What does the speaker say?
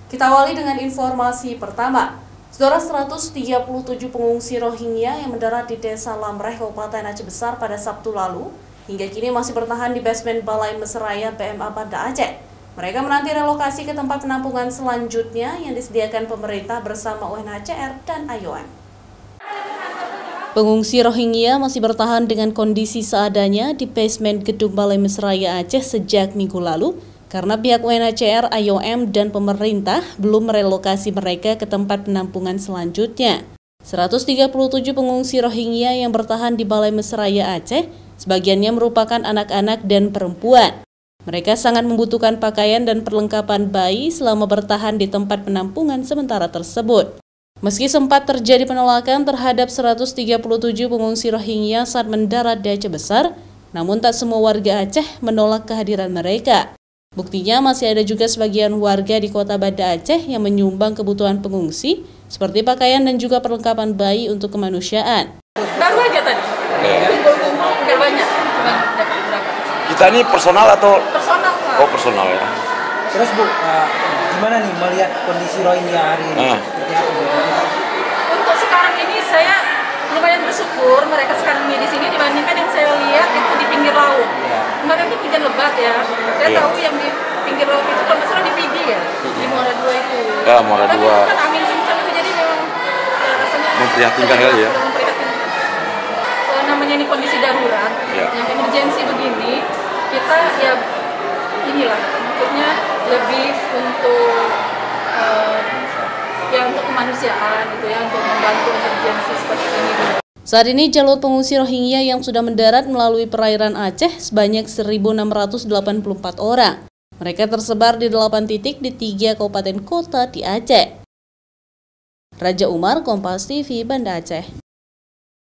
Kita awali dengan informasi pertama. Saudara, 137 pengungsi Rohingya yang mendarat di Desa Lamreh, Kabupaten Aceh Besar pada Sabtu lalu, hingga kini masih bertahan di basement Balai Mesraya PMA Banda Aceh. Mereka menanti relokasi ke tempat penampungan selanjutnya yang disediakan pemerintah bersama UNHCR dan IOM. Pengungsi Rohingya masih bertahan dengan kondisi seadanya di basement gedung Balai Mesraya Aceh sejak minggu lalu karena pihak UNHCR, IOM, dan pemerintah belum merelokasi mereka ke tempat penampungan selanjutnya. 137 pengungsi Rohingya yang bertahan di Balai Mesraya Aceh, sebagiannya merupakan anak-anak dan perempuan. Mereka sangat membutuhkan pakaian dan perlengkapan bayi selama bertahan di tempat penampungan sementara tersebut. Meski sempat terjadi penolakan terhadap 137 pengungsi Rohingya saat mendarat di Aceh Besar, namun tak semua warga Aceh menolak kehadiran mereka. Buktinya masih ada juga sebagian warga di kota Banda Aceh yang menyumbang kebutuhan pengungsi, seperti pakaian dan juga perlengkapan bayi untuk kemanusiaan. Baru aja tadi, kumpul-kumpul nggak banyak, cuma dapat berapa. Kita ini personal atau? Personal, Pak. Oh, personal ya. Terus Bu, gimana nih melihat kondisi Rohingya hari ini? Untuk sekarang ini saya lumayan bersyukur mereka sekarang ini di sini dibandingkan yang saya lihat itu di pinggir laut. Kemarin itu hujan lebat ya. Saya tahu yang di pinggir laut itu kalau nggak salah di Pidi ya, di Muara II itu. Ya, Muara II. Tapi kan angin kencang itu jadi memang rasanya memprihatinkan kali ya. Namanya ini kondisi darurat, yang emergensi begini, kita ya inilah maksudnya lebih untuk untuk kemanusiaan gitu ya, untuk membantu emergensi seperti ini. Saat ini jalur pengungsi Rohingya yang sudah mendarat melalui perairan Aceh sebanyak 1.684 orang. Mereka tersebar di 8 titik di 3 kabupaten kota di Aceh. Raja Umar, Kompas TV, Banda Aceh.